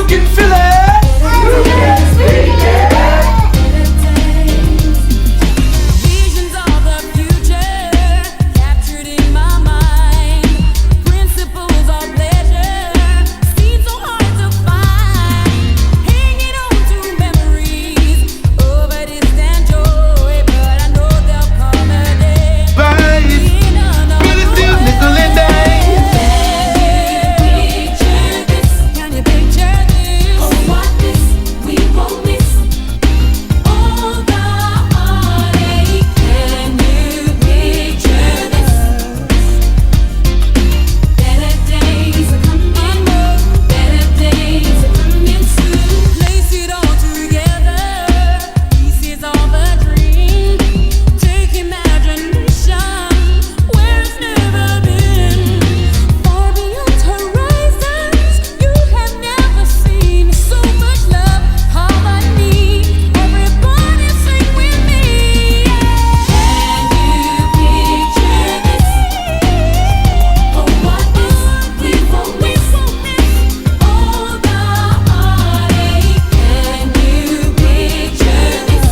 can feel it. Yes, we can. Visions of the future captured in my mind. Principles of pleasure seem so hard to find. Hanging on to memories of a distant joy, but I know they'll come a day. But it's still nickel and dime. Can you picture this? Oh, what this we won't miss. All the heartache. Can you picture this? Better days are coming. Better days are coming soon. Place it all together. Pieces of a dream. Take imagination where it's never been. Far beyond horizons you have never seen. So much love, all I need. Everybody sing with me. Can you picture this? Oh, what this we won't miss. All the heartache. Can you picture this?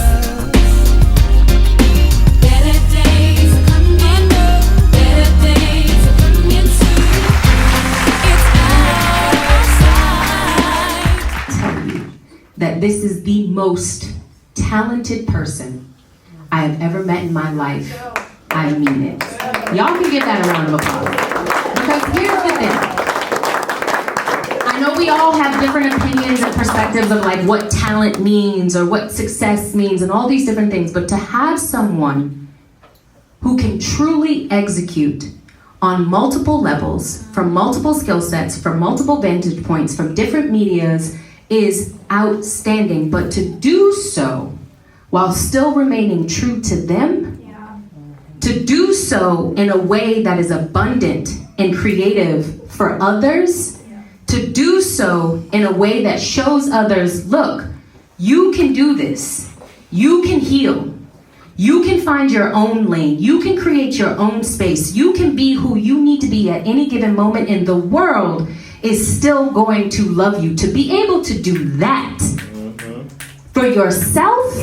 Better days are coming. Better days are coming soon. It's outside. Tell you that this is the most talented person I have ever met in my life. I mean it. Y'all can give that a round of applause. Because here's the thing. I know we all have different opinions and perspectives of like what talent means or what success means and all these different things, but to have someone who can truly execute on multiple levels, from multiple skill sets, from multiple vantage points, from different medias, is outstanding. But to do so while still remaining true to them, to do so in a way that is abundant and creative for others, to do so in a way that shows others, look, you can do this, you can heal, you can find your own lane, you can create your own space, you can be who you need to be at any given moment, and the world is still going to love you. To be able to do that for yourself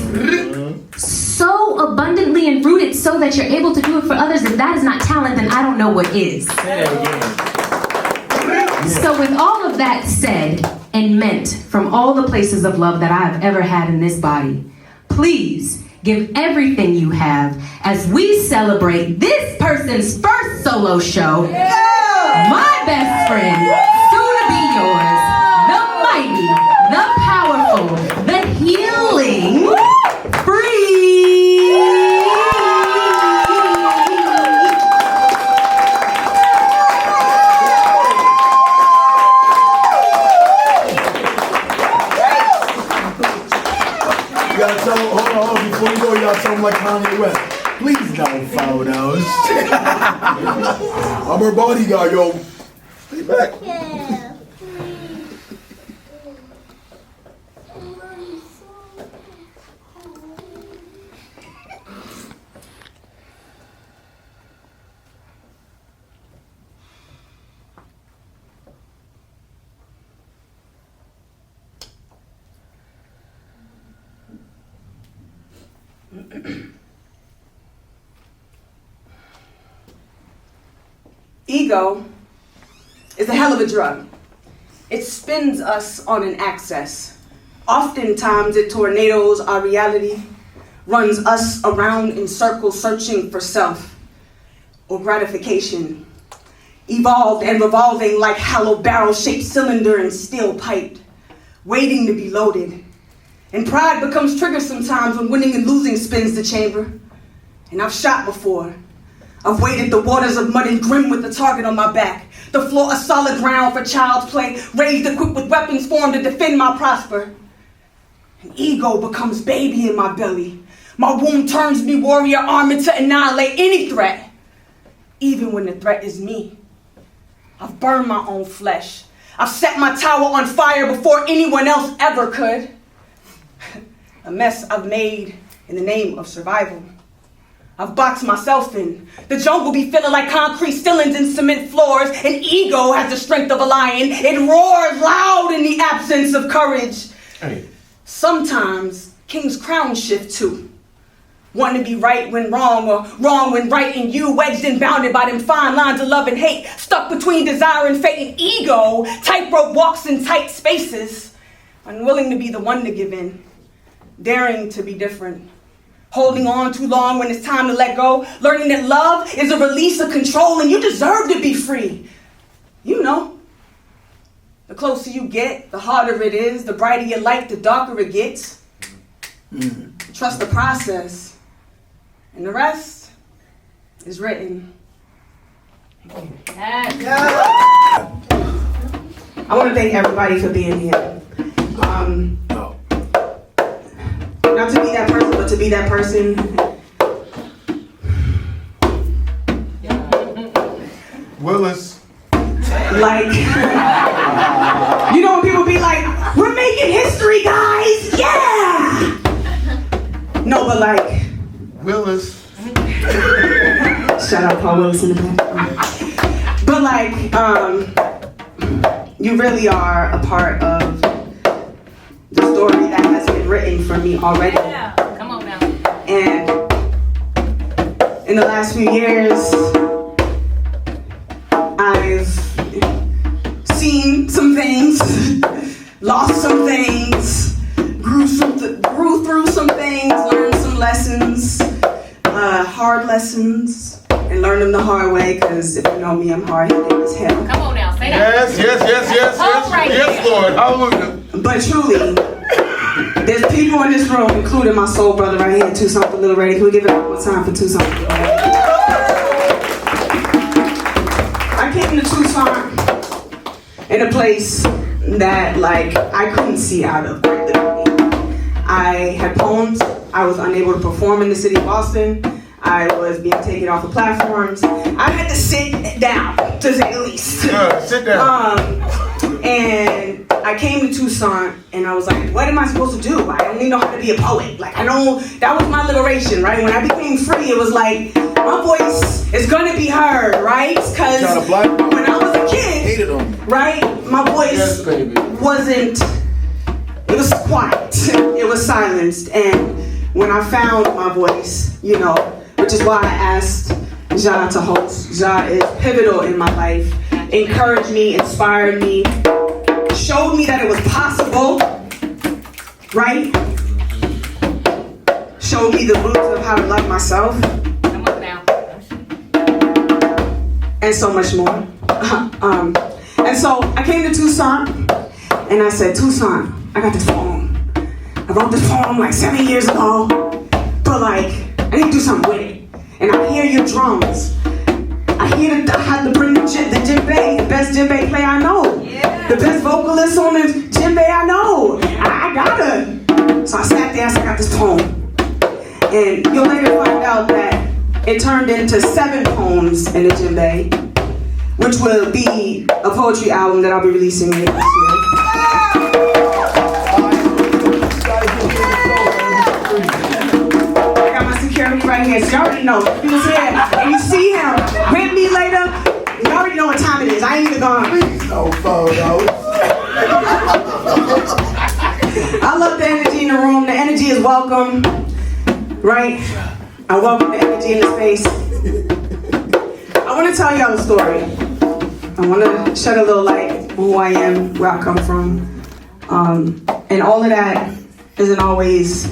so abundantly and rooted so that you're able to do it for others, if that is not talent, then I don't know what is. So with all of that said and meant from all the places of love that I've ever had in this body, please give everything you have as we celebrate this person's first solo show, my best friend, soon to be yours, the mighty, the powerful, the healing, Phree. You gotta tell them, hold on, before you go, you gotta tell them like Kanye West. Please no photos. I'm her bodyguard, yo. Stay back. Ego is a hell of a drug. It spins us on an axis. Oftentimes it tornadoes our reality, runs us around in circles searching for self or gratification. Evolved and revolving like hollow barrel-shaped cylinder and steel piped, waiting to be loaded. And pride becomes triggered sometimes when winning and losing spins the chamber. And I've shot before. I've waded the waters of mud and grim with the target on my back. The floor a solid ground for child's play, raised equipped with weapons formed to defend my prosper. And ego becomes baby in my belly. My womb turns me warrior armored to annihilate any threat, even when the threat is me. I've burned my own flesh. I've set my tower on fire before anyone else ever could. A mess I've made in the name of survival. I've boxed myself in. The jungle be feeling like concrete ceilings and cement floors. And ego has the strength of a lion. It roars loud bold in the absence of courage. Hey. Sometimes king's crown shift too. Want to be right when wrong, or wrong when right, and you wedged and bounded by them fine lines of love and hate, stuck between desire and fate and ego, tightrope walks in tight spaces, unwilling to be the one to give in, daring to be different, holding on too long when it's time to let go, learning that love is a release of control and you deserve to be free. You know, the closer you get, the harder it is, the brighter your light, the darker it gets. Trust the process. And the rest is written. I want to thank everybody for being here. Not to be that person, but to be that person. Willis. Like, you know when people be like, we're making history, guys! Yeah! No, but like, Willis. shout out Paul Willis in the back. But like, you really are a part of the story that has been written for me already. Yeah, come on now. And in the last few years, I've seen some things, lost some things, grew through some things, learned some lessons, hard lessons, and learned them the hard way, because if you know me, I'm hard-headed as hell. Come on now, say that. Yes, All right. yes, Lord, hallelujah. But truly, there's people in this room, including my soul brother right here, Tucson for Little Ready. Can we give it up one time for Tucson? I came to Tucson in a place that, like, I couldn't see out of, quite literally. I had poems. I was unable to perform in the city of Boston. I was being taken off of platforms. I had to sit down, to say the least. Sit down. And I came to Tucson, and I was like, what am I supposed to do? I only know how to be a poet. Like, I know, that was my liberation, right? When I became free, it was like, my voice is gonna be heard, right? Because when I was a kid, right, my voice wasn't, it was quiet. It was silenced. And when I found my voice, you know, which is why I asked Ja to host. Ja is pivotal in my life. Encouraged me, inspired me, showed me that it was possible, right? Showed me the roots of how to love myself. Come on now. And so much more. And so I came to Tucson, and I said, Tucson, I got this poem. I wrote this poem like 7 years ago, but like, I need to do something with it. And I hear your drums. I had to bring the djembe, the best djembe player I know. Yeah. The best vocalist on the djembe I know. I gotta. So I sat there, I said, I got this poem. And you'll later find out that it turned into 7 poems in the djembe, which will be a poetry album that I'll be releasing later this year. Right here, so you already know. He was here, and you see him with me later. You already know what time it is. I ain't even gonna. No photos. I love the energy in the room. The energy is welcome, right? I welcome the energy in the space. I want to tell y'all a story. I want to shed a little light on who I am, where I come from, and all of that isn't always,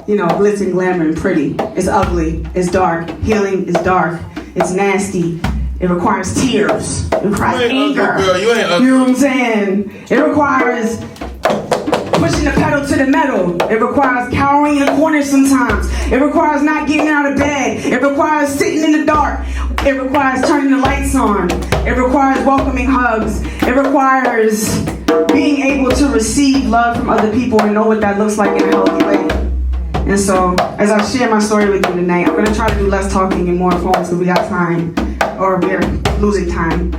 you know, glitz and glamour and pretty. It's ugly, it's dark, healing is dark, it's nasty, it requires tears, it requires anger. Girl, you ain't ugly. You know what I'm saying? It requires pushing the pedal to the metal. It requires cowering in a corner sometimes. It requires not getting out of bed. It requires sitting in the dark. It requires turning the lights on. It requires welcoming hugs. It requires being able to receive love from other people and know what that looks like in a healthy way. And so, as I share my story with you tonight, I'm going to try to do less talking and more phones because we got time, or we're losing time.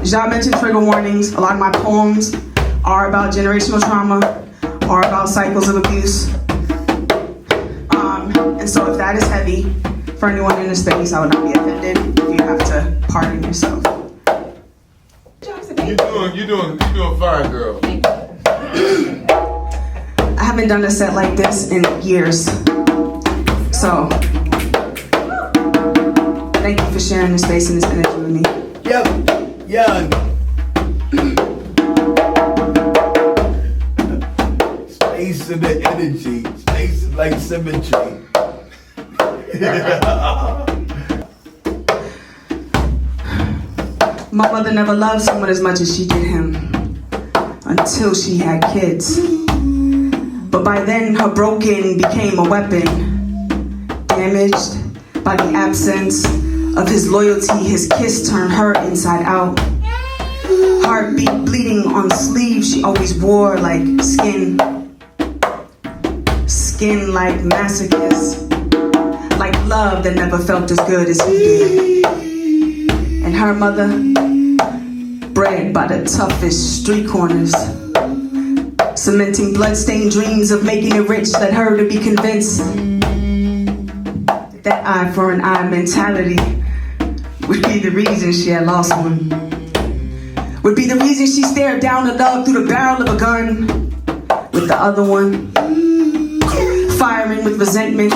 Ja mentioned trigger warnings. A lot of my poems are about generational trauma, are about cycles of abuse. And so if that is heavy for anyone in the space, I would not be offended if you have to pardon yourself. You doing fine, girl. I haven't done a set like this in years. So, thank you for sharing this space and this energy with me. Yep. Yeah. Space and the energy. Space is like symmetry. My mother never loved someone as much as she did him until she had kids. But by then, her broken became a weapon, damaged by the absence of his loyalty. His kiss turned her inside out. Heartbeat bleeding on sleeves she always wore like skin. Skin like masochist, like love that never felt as good as he did. And her mother, bred by the toughest street corners, cementing bloodstained dreams of making it rich, led her to be convinced that eye for an eye mentality would be the reason she had lost one. Would be the reason she stared down the love through the barrel of a gun with the other one, firing with resentment,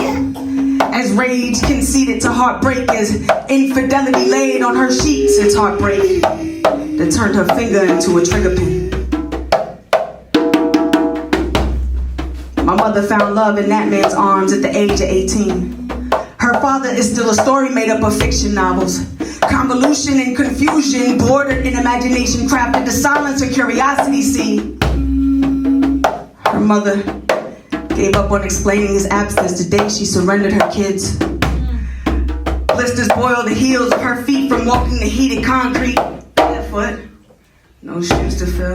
as rage conceded to heartbreak, as infidelity laid on her sheets. It's heartbreak that turned her finger into a trigger pin. My mother found love in that man's arms at the age of 18. Her father is still a story made up of fiction novels. Convolution and confusion bordered in imagination crafted to silence her curiosity. See, her mother gave up on explaining his absence the day she surrendered her kids. Blisters boiled the heels of her feet from walking the heated concrete. Barefoot, no shoes to fill.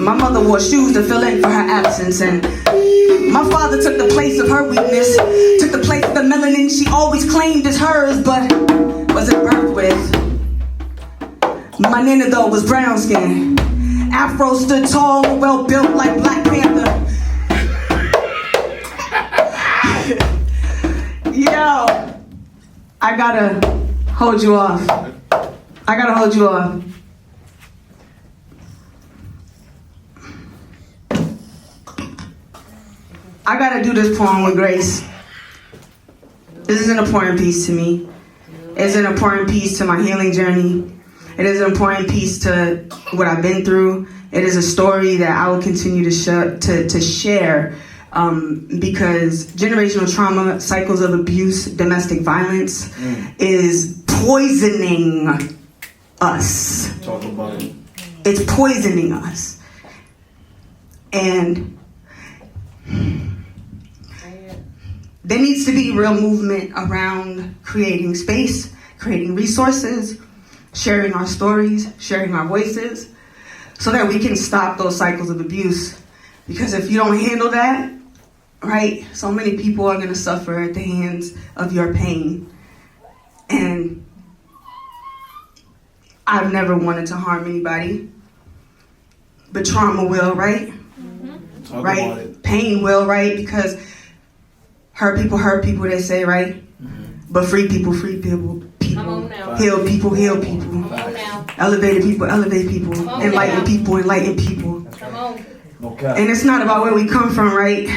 My mother wore shoes to fill in for her absence, and my father took the place of her weakness, took the place of the melanin she always claimed as hers, but wasn't birthed with. My nana, though, was brown skin. Afro stood tall and well built like Black Panther. Yo, I gotta hold you off. I gotta hold you off. I gotta do this poem with grace. This is an important piece to me. It's an important piece to my healing journey. It is an important piece to what I've been through. It is a story that I will continue to share because generational trauma, cycles of abuse, domestic violence is poisoning us. Talk about it. It's poisoning us. And there needs to be real movement around creating space, creating resources, sharing our stories, sharing our voices, so that we can stop those cycles of abuse. Because if you don't handle that, right, so many people are gonna suffer at the hands of your pain. And I've never wanted to harm anybody, but trauma will, right? Talk Right? about it. Pain will, right? Because hurt people, they say, right? But free people, Come on now. heal people, heal people. Come on now. Elevate people, elevate people. on Enlighten now. people, enlighten people. Come on. Okay. And it's not about where we come from, right?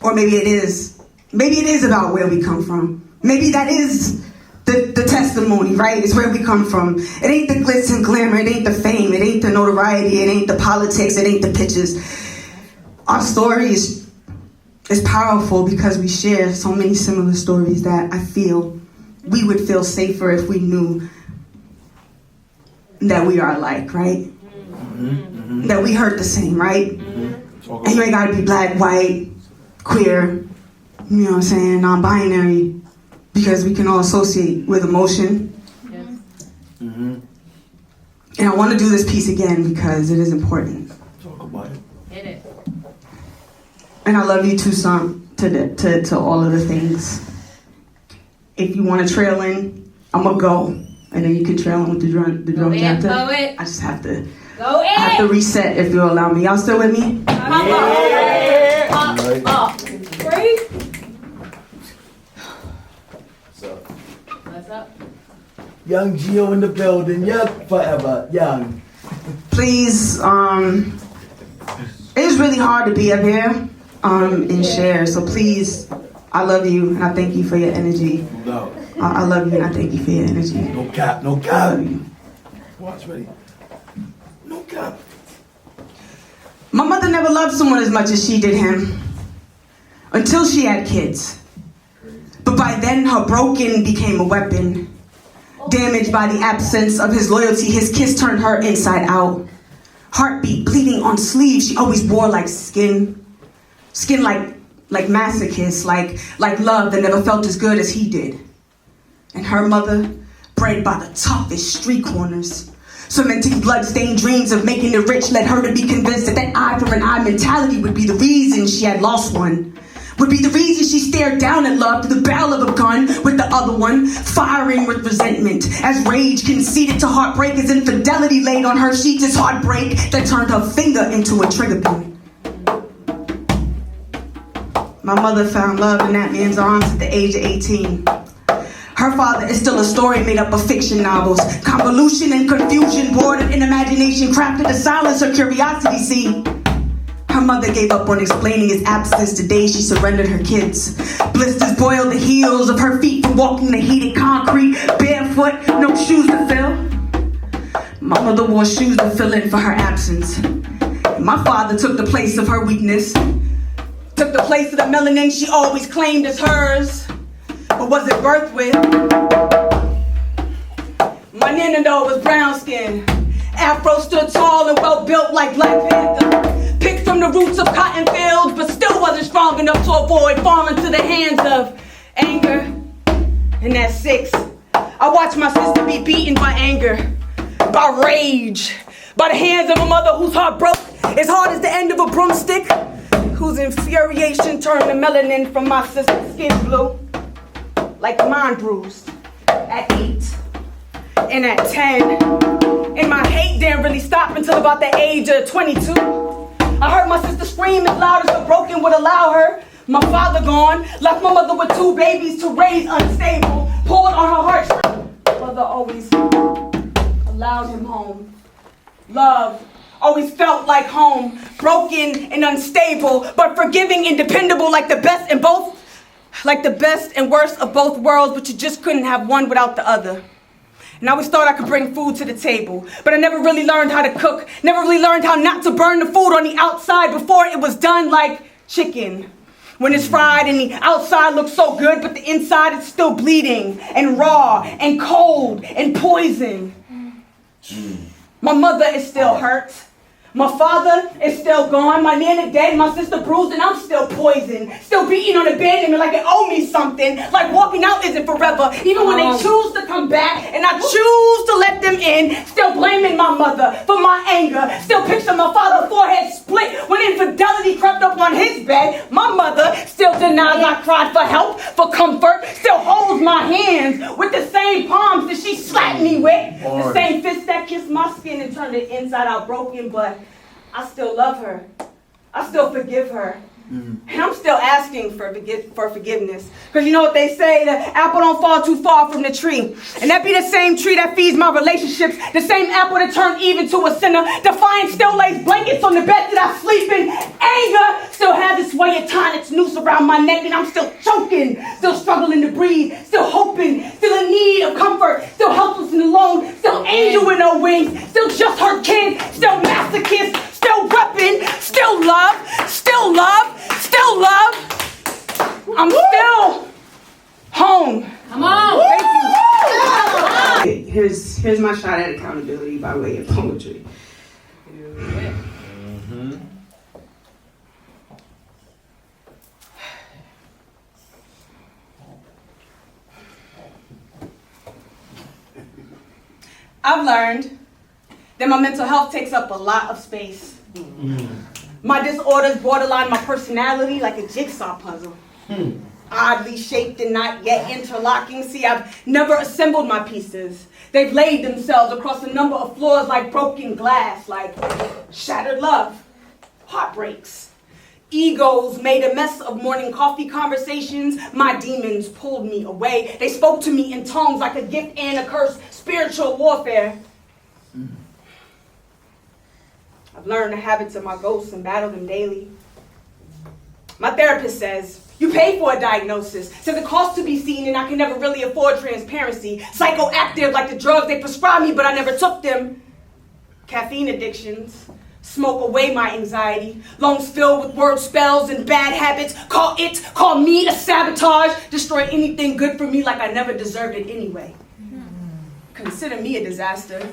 Or maybe it is. Maybe it is about where we come from. Maybe that is the testimony, right? It's where we come from. It ain't the glitz and glamour. It ain't the fame. It ain't the notoriety. It ain't the politics. It ain't the pictures. Our story is powerful because we share so many similar stories that I feel we would feel safer if we knew that we are alike, right? That we hurt the same, right? Talk And you ain't gotta be black, white, queer, you know what I'm saying, non-binary, because we can all associate with emotion. And I want to do this piece again because it is important. Talk about it. Hit it. And I love you too, son, to all of the things. If you want to trail in, I'm gonna go, and then you can trail in with the drum Go in, chapter. poet. I just have to Go I have to in. reset if you'll allow me. Y'all still with me? Come on. Right. Up. Free. What's up? What's up? Young Gio in the building. Yep, forever. Young. Please, it's really hard to be up here and share. So please, I love you and I thank you for your energy. No. I love you and I thank you for your energy. No cap, no cap. Watch ready. No cap. My mother never loved someone as much as she did him until she had kids. But by then, her broken became a weapon. Damaged by the absence of his loyalty, his kiss turned her inside out. Heartbeat bleeding on sleeves she always wore like skin. Skin like masochist, like love that never felt as good as he did. And her mother, bred by the toughest street corners, cementing blood-stained dreams of making the rich, led her to be convinced that that eye for an eye mentality would be the reason she had lost one. Would be the reason she stared down at love through the barrel of a gun with the other one, firing with resentment. As rage conceded to heartbreak, as infidelity laid on her sheets, as heartbreak that turned her finger into a trigger pin. My mother found love in that man's arms at the age of 18. Her father is still a story made up of fiction novels. Convolution and confusion, bordered in imagination, crafted to silence her curiosity, see. Her mother gave up on explaining his absence the day she surrendered her kids. Blisters boiled the heels of her feet from walking the heated concrete, barefoot, no shoes to fill. My mother wore shoes to fill in for her absence. And my father took the place of her weakness, took the place of the melanin she always claimed as hers, but wasn't birthed with. My nana though was brown skin. Afro stood tall and well built like Black Panther. Picked from the roots of cotton fields, but still wasn't strong enough to avoid falling to the hands of anger. And at 6, I watched my sister be beaten by anger, by rage, by the hands of a mother whose heart broke as hard as the end of a broomstick, whose infuriation turned the melanin from my sister's skin blue, like mine bruised at 8 and at 10. And my hate didn't really stop until about the age of 22. I heard my sister scream as loud as the broken would allow her. My father gone, left my mother with 2 babies to raise unstable, pulled on her heartstrings. Mother always allowed him home. Love always felt like home, broken and unstable, but forgiving and dependable, like the best and worst of both worlds, but you just couldn't have one without the other. And I always thought I could bring food to the table, but I never really learned how to cook, never really learned how not to burn the food on the outside before it was done, like chicken. When it's fried and the outside looks so good, but the inside is still bleeding and raw and cold and poison. My mother is still hurt. My father is still gone. My nana dead. My sister bruised, and I'm still poisoned. Still beating on the bed and like it owe me something. Like walking out isn't forever. Even when they choose to come back and I choose to let them in. Still blaming my mother for my anger. Still picture my father's forehead split when infidelity crept up on his bed. My mother still denies I cried for help, for comfort. Still holds my hands with the same palms that she slapped me with. The same fist that kissed my skin and turned it inside out broken, but I still love her. I still forgive her. And I'm still asking for forgiveness. Because you know what they say, the apple don't fall too far from the tree. And that be the same tree that feeds my relationships, the same apple that turned Eve into a sinner. Defiance still lays blankets on the bed that I sleep in. Anger still has its way of tying its noose around my neck, and I'm still choking, still struggling to breathe, still hoping, still in need of comfort, still helpless and alone, still angel with no wings, still just her kid, still masochist, still repping, still love, still love, still love. I'm still home. Come on. Thank you. Here's my shot at accountability by way of poetry. I've learned that my mental health takes up a lot of space. My disorders borderline my personality like a jigsaw puzzle. Oddly shaped and not yet interlocking. See, I've never assembled my pieces. They've laid themselves across a number of floors like broken glass, like shattered love, heartbreaks. Egos made a mess of morning coffee conversations. My demons pulled me away. They spoke to me in tongues like a gift and a curse. spiritual warfare. I've learned the habits of my ghosts and battled them daily. My therapist says, you pay for a diagnosis. Says it costs to be seen and I can never really afford transparency. Psychoactive like the drugs they prescribed me, but I never took them. Caffeine addictions smoke away my anxiety. Lungs filled with word spells and bad habits. Call me a sabotage. Destroy anything good for me like I never deserved it anyway. Consider me a disaster.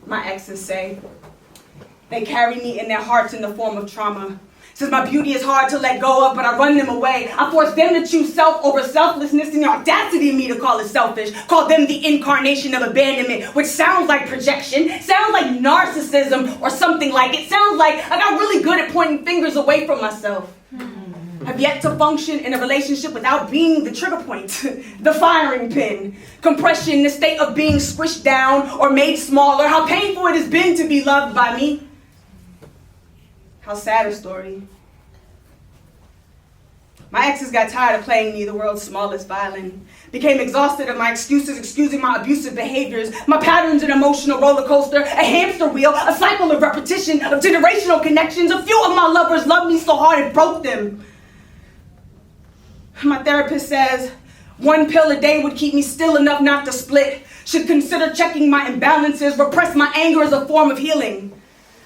My exes say they carry me in their hearts in the form of trauma. Since my beauty is hard to let go of, but I run them away. I force them to choose self over selflessness, and the audacity in me to call it selfish. Call them the incarnation of abandonment, which sounds like projection, sounds like narcissism or something like it. Sounds like I got really good at pointing fingers away from myself. I've yet to function in a relationship without being the trigger point, the firing pin. Compression, the state of being squished down or made smaller. How painful it has been to be loved by me. How sad a story. My exes got tired of playing me the world's smallest violin. Became exhausted of my excuses, excusing my abusive behaviors. My patterns, an emotional roller coaster, a hamster wheel, a cycle of repetition, of generational connections. A few of my lovers loved me so hard it broke them. My therapist says, one pill a day would keep me still enough not to split. Should consider checking my imbalances, repress my anger as a form of healing.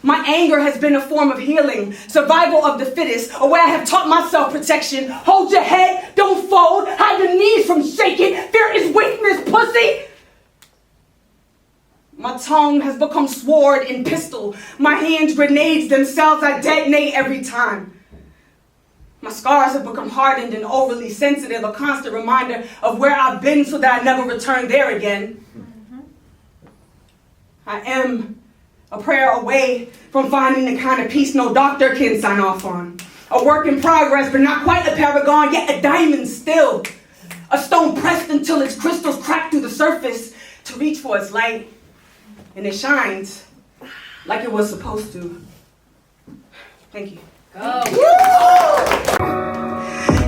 My anger has been a form of healing, survival of the fittest, a way I have taught myself protection. Hold your head, don't fold, hide your knees from shaking. Fear is weakness, pussy. My tongue has become sword and pistol. My hands grenades themselves, I detonate every time. My scars have become hardened and overly sensitive, a constant reminder of where I've been so that I never return there again. I am a prayer away from finding the kind of peace no doctor can sign off on. A work in progress, but not quite a paragon, yet a diamond still. A stone pressed until its crystals crack through the surface to reach for its light. And it shines like it was supposed to. Thank you.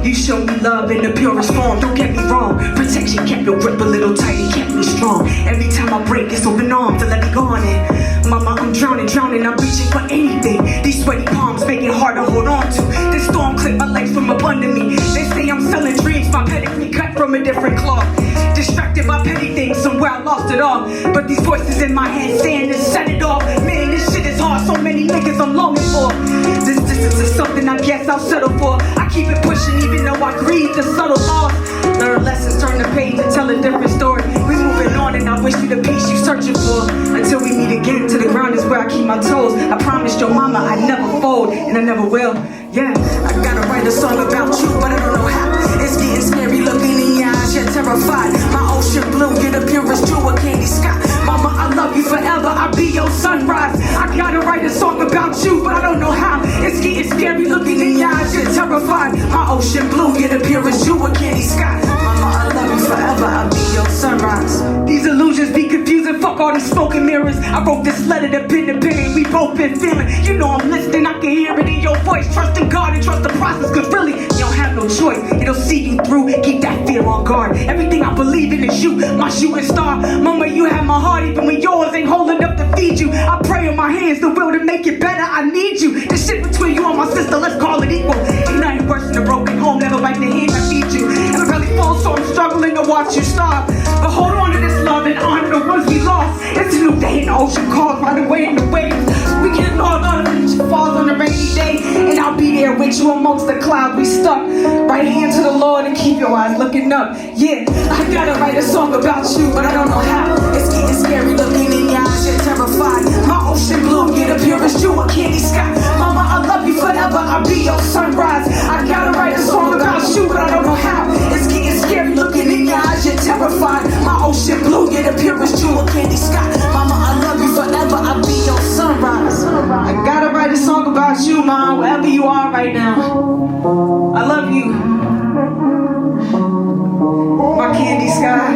You show me love in the purest form, don't get me wrong. Protection kept your grip a little tight, it kept me strong. Every time I break, it's open arms to let me go on it. Mama, I'm drowning, I'm reaching for anything. These sweaty palms make it hard to hold on to. This storm clipped my legs from up under me. They say I'm selling dreams, my pedigree cut from a different cloth. Distracted by petty things, somewhere I lost it all. But these voices in my head saying to set it off. Man, this shit is hard, so many niggas I'm longing for. This distance is something I guess I'll settle for. I keep it pushing even though I grieve the subtle loss. Learn lessons, turn the page and tell a different story. We moving on and I wish you the peace you searching for. Until we meet again, to the ground is where I keep my toes. I promised your mama I'd never fold, and I never will. Yeah, I gotta write a song about you, but I don't know how. It's getting scary looking in your eyes, you're terrified. My ocean blue, you're the purest jewel, candy sky. Mama, I love you forever, I'll be your sunrise. I gotta write a song about you, but I don't know how. It's getting scary looking in your eyes, you're terrified. My ocean blue, you're the purest jewel, candy sky. Mama, I love you forever, I'll be your sunrise. These illusions be confusing, fuck all these smoking mirrors. I wrote this letter to pen to pen, we both been feeling. You know I'm listening, I can hear it in your voice. Trust in God and trust the process, cause really, you don't have no choice. It'll see you through, keep that fear on guard. Everything I believe in is you, my shooting star. Mama, you have my heart even when yours ain't holding up to feed you. I pray on my hands, the will to make it better, I need you. The shit between you and my sister, let's call it equal. Ain't nothing worse than a broken home, never like the hand that feeds you. And I really fall, so I'm struggling to watch you starve. But hold on to this love and honor the ones we lost. It's a new day and the ocean calls right away in the waves. We get lost on the beach, falls on a rainy day. And I'll be there with you amongst the clouds we stuck. Right hand to the Lord and keep your eyes looking up. Yeah, I gotta write a song about you, but I don't know how. It's getting scary looking in your eyes, you're terrified. My ocean blue, you're the purest jewel, candy sky. Mama, I love you forever, I'll be your sunrise. I gotta write a song about you, but I don't know how. It's getting scary looking in your eyes, you're terrified. My ocean blue, you're the purest jewel, candy sky. Mama, I love you forever, I'll be your sunrise. I gotta write a song about you, Mom, wherever you are right now. I love you, my candy sky.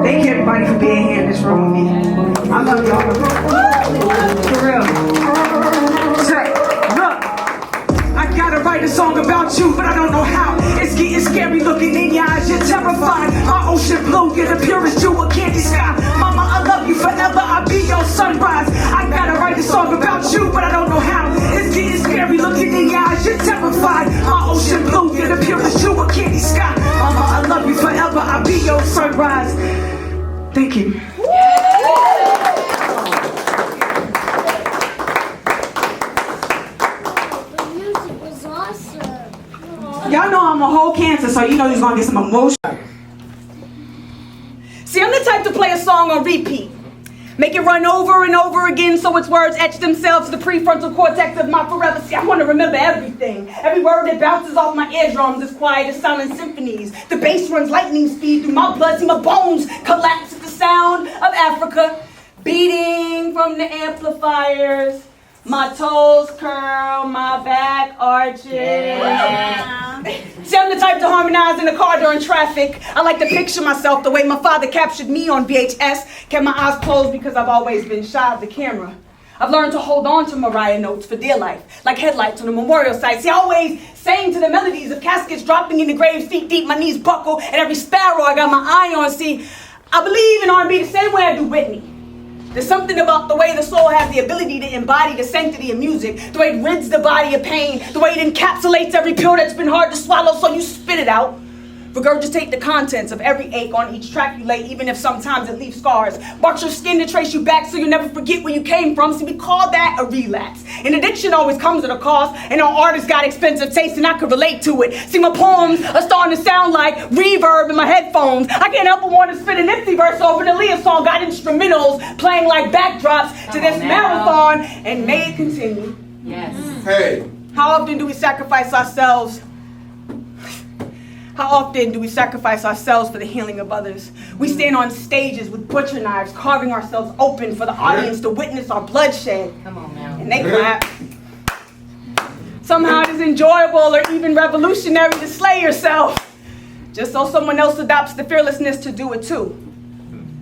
Thank you everybody for being here in this room with me. I love y'all. For real. Look, I gotta write a song about you, but I don't know how. It's getting scary looking certified. My ocean blue, you're the purest jewel, candy sky. Mama, I love you forever, I'll be your sunrise. I gotta write a song about you, but I don't know how. It's getting scary, looking in your eyes, you're terrified. My ocean blue, you're the purest jewel, candy sky. Mama, I love you forever, I'll be your sunrise. Thank you. Y'all know I'm a whole Cancer, so you know you're gonna get some emotion. See, I'm the type to play a song on repeat. Make it run over and over again so its words etch themselves to the prefrontal cortex of my forever. See, I want to remember everything. Every word that bounces off my eardrums is quiet as silent symphonies. The bass runs lightning speed through my blood. See, my bones collapse at the sound of Africa. Beating from the amplifiers. My toes curl, my back arches. Yeah. See, I'm the type to harmonize in the car during traffic. I like to picture myself the way my father captured me on VHS. Kept my eyes closed because I've always been shy of the camera. I've learned to hold on to Mariah notes for dear life, like headlights on a memorial site. See, I always sang to the melodies of caskets dropping in the graves, feet deep, my knees buckle, and every sparrow I got my eye on. See, I believe in R&B the same way I do Whitney. There's something about the way the soul has the ability to embody the sanctity of music, the way it rids the body of pain, the way it encapsulates every pill that's been hard to swallow so you spit it out. Regurgitate the contents of every ache on each track you lay, even if sometimes it leaves scars. Mark your skin to trace you back so you never forget where you came from. See, we call that a relapse. An addiction always comes at a cost, and our artists got expensive taste, and I could relate to it. See, my poems are starting to sound like reverb in my headphones. I can't help but want to spit an empty verse over the Leah song. Got instrumentals playing like backdrops to this marathon, and may it continue. Yes. Hey. How often do we sacrifice ourselves? How often do we sacrifice ourselves for the healing of others? We stand on stages with butcher knives, carving ourselves open for the audience to witness our bloodshed. Come on now. And they clap. Somehow it is enjoyable or even revolutionary to slay yourself, just so someone else adopts the fearlessness to do it too.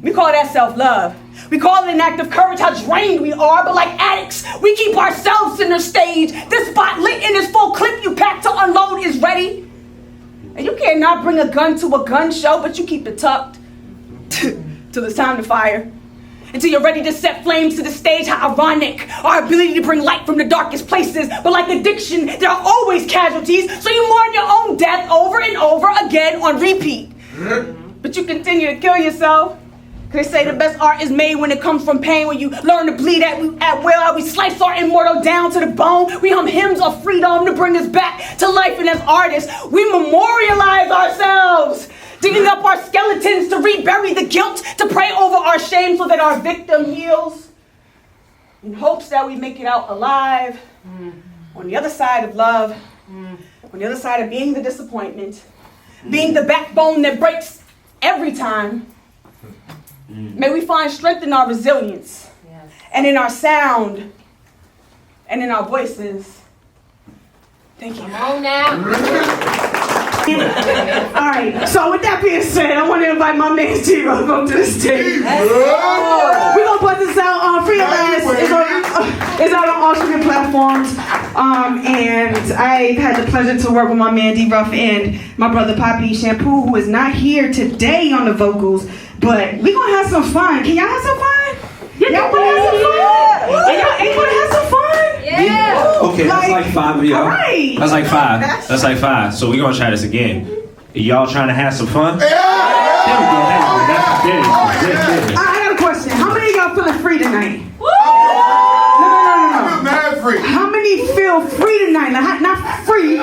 We call that self-love. We call it an act of courage, how drained we are, but like addicts, we keep ourselves center stage. This spot lit in this full clip you packed to unload is ready. And you cannot bring a gun to a gun show, but you keep it tucked till it's time to fire. Until you're ready to set flames to the stage. How ironic, our ability to bring light from the darkest places. But like addiction, there are always casualties, so you mourn your own death over and over again on repeat. But you continue to kill yourself. They say the best art is made when it comes from pain, when you learn to bleed at will, how we slice our immortal down to the bone. We hum hymns of freedom to bring us back to life, and as artists, we memorialize ourselves, digging up our skeletons to rebury the guilt, to pray over our shame so that our victim heals, in hopes that we make it out alive, on the other side of love, on the other side of being the disappointment, being the backbone that breaks every time. May we find strength in our resilience, and in our sound, and in our voices. Thank you. Come on now. All right, so with that being said, I want to invite my man T-Rock up to the stage. We're going to put this out on Phree Who. It's out on all streaming platforms. And I had the pleasure to work with my man D-Ruff and my brother Poppy Shampoo, who is not here today on the vocals. But we're going to have some fun. Can y'all have some fun? Y'all want to have some fun? And y'all ain't going to have some fun? Yeah. Okay, that's like 5 of y'all. All right. That's like 5. That's like 5. So we're going to try this again. Y'all trying to have some fun? Yeah! There we go. There. I got a question. How many of y'all feeling free tonight? No. I'm mad free. How many feel free tonight? Like, not free,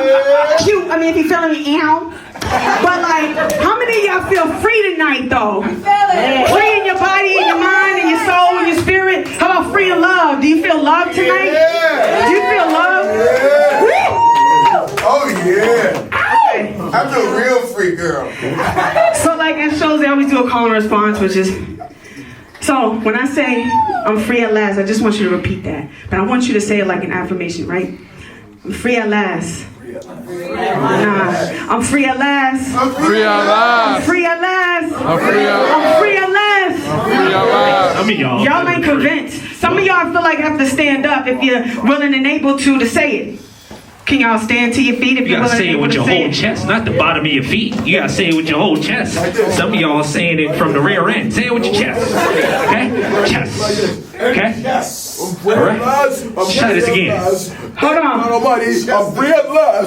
cute. I mean, if you're feeling me, ow. But like, how many of y'all feel free tonight, though? Free in your body, in your mind, in your soul, in your spirit. How about free to love? Do you feel love tonight? Yeah. Do you feel love? Yeah. Oh yeah. Okay. I'm the real free girl. So like at shows, they always do a call and response, which is. So when I say I'm free at last, I just want you to repeat that. But I want you to say it like an affirmation, right? I'm free at last. Nah, I'm free at last. I'm free at last. I'm free at last. I'm free at last. I'm free at last. I'm free at last. I mean, Y'all ain't convinced. Some of y'all feel like have to stand up if you're willing and able to say it. Can y'all stand to your feet if You you're gotta willing say it with your whole chest, not the bottom of your feet. You gotta say it with your whole chest. Some of y'all are saying it from the rear end. Say it with your chest. Okay? Chest. Okay? Yes. All right. Try this again. Hold on.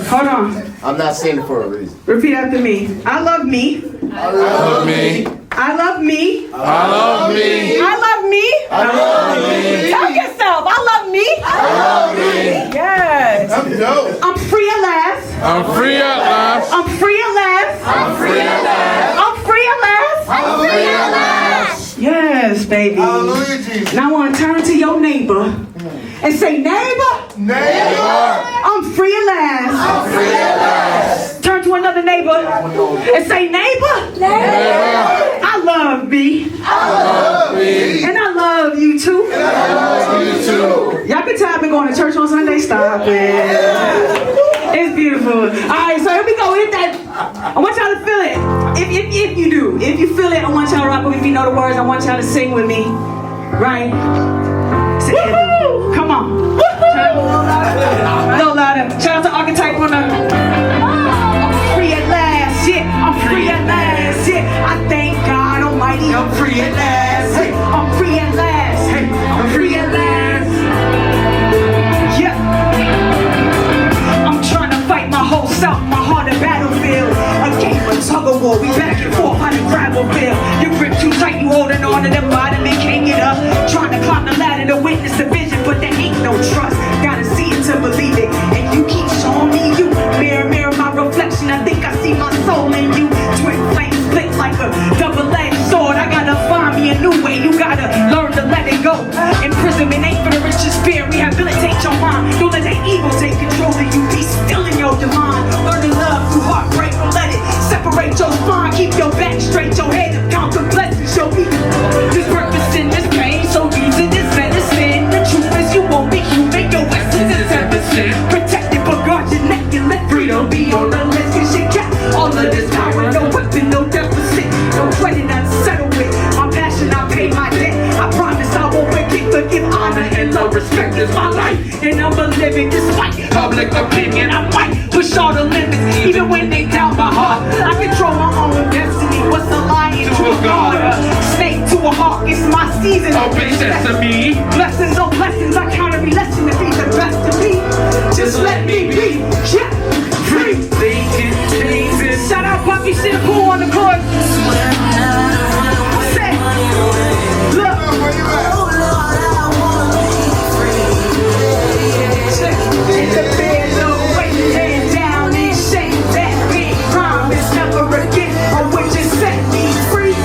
Hold on. I'm not saying it for a reason. Repeat after me. I love me. I love me. I love me. I love me. I love me. I love me. Tell yourself, I love me. I love me. Yes. I'm dope. I'm free at last. I'm free at last. I'm free at last. I'm free at last. I'm free at last. I'm free at last. Yes, baby. Hallelujah, Jesus. Now I want to turn to your neighbor and say, neighbor, I'm free at last. I'm free at last. Turn to another neighbor and say, neighbor, I love me. I love me. And I love you too. I love you too. Y'all can tell I've been going to church on Sunday. Stop it. It's beautiful. All right, so here we go. Hit that. I want y'all to feel it. If you do. If you feel it, I want y'all to rock with me. If you know the words, I want y'all to sing with me. Right? Come on. A little louder. Shout out to Archetype on the... I'm free at last. Yeah, I'm free at last. Yeah, I thank God Almighty. I'm free at last. Hey, I'm free at last. Hey, I'm free at last. Yeah. I'm trying to fight my whole self, my heart a battlefield. A game of tug of war, we back and forth on a gravel bill. You grip too tight, you holding on to the bottom and can't get up. Trying to climb the ladder to witness the vision, but there ain't no trust. Gotta see it to believe it, and you keep showing me you. Mirror, mirror, my reflection, I think I see my soul in you. Twin flames split like a double-edged sword. I gotta find me a new way, you gotta learn to let it go. Imprisonment ain't for the rich and spirit, rehabilitate your mind. Don't let that evil take control of you, be still in your divine. Learn to love through heartbreak, don't let it separate your spine. Keep your back straight, your head up, count the blessings, show me this purpose in this pain. So using this medicine, the truth is you won't be human, your essence is everything. Protect it, but guard your neck and let freedom be on the list. Cause you got all of this power, no weapon, no deficit. No credit, not settle with. My passion, I pay my debt. I promise I won't forget, forgive, honor, and love. Respect is my life, and I'm a living despite public opinion. I might push all the limits, even when they doubt my heart. I control my own destiny. What's a lion to a god? A snake to a hawk. It's my season. Open sesame. Blessings on blessings. I count every lesson to be the best of me. Just let me be. Yeah, free. Shout out Poppy Shampoo on the court. Say, look. In the bed, no weight, head down and shake that big promise never again. On which you set me free.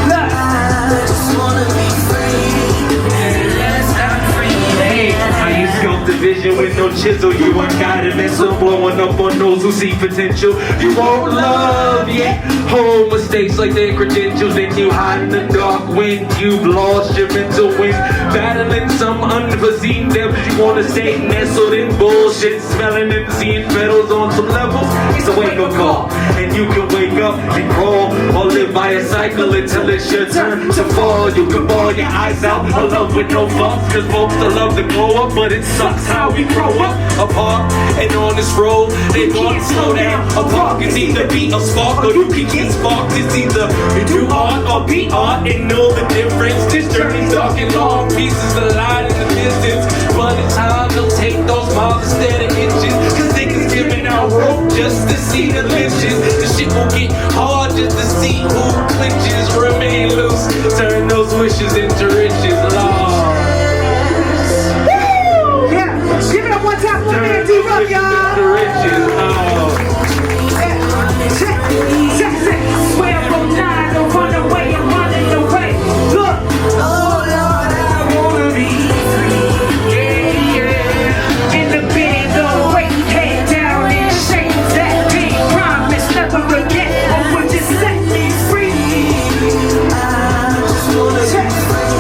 Look. I just wanna be free. Hey, how you sculpt the vision with no chisel? You unguided missile blowing up on those who see potential. You won't love yet. Hold mistakes like their credentials, and you hide in the dark when you've lost your mental wind. Battling some unforeseen devils, you wanna stay nestled in bullshit, smelling and seeing petals on some levels. It's a wake-up call, and you can wake up and crawl, or live by a cycle until it's your turn to fall. You can ball your eyes out, a love with no faults, cause folks that love to glow up, but it sucks how we grow up apart. And on this road, they want to slow down. A park is either be a spark or you can get sparked. It's either you do art or be art and know the difference. This journey's dark and long, pieces of light in the distance. But in time, they'll take those miles instead of inches. Cause niggas giving out rope just to see the lynches. The shit will get hard just to see who clinches. Remain loose, turn those wishes into riches. Lord. Yeah, give it up one time for me, D-Rock, y'all. Swear from 9, don't run away, I'm running away. Look. Oh Lord, I wanna be free. Yeah, yeah. In the bed, the weight, head down and shake that big promise never again. Or would you set me free? I just wanna be free.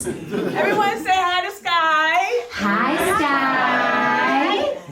Everyone say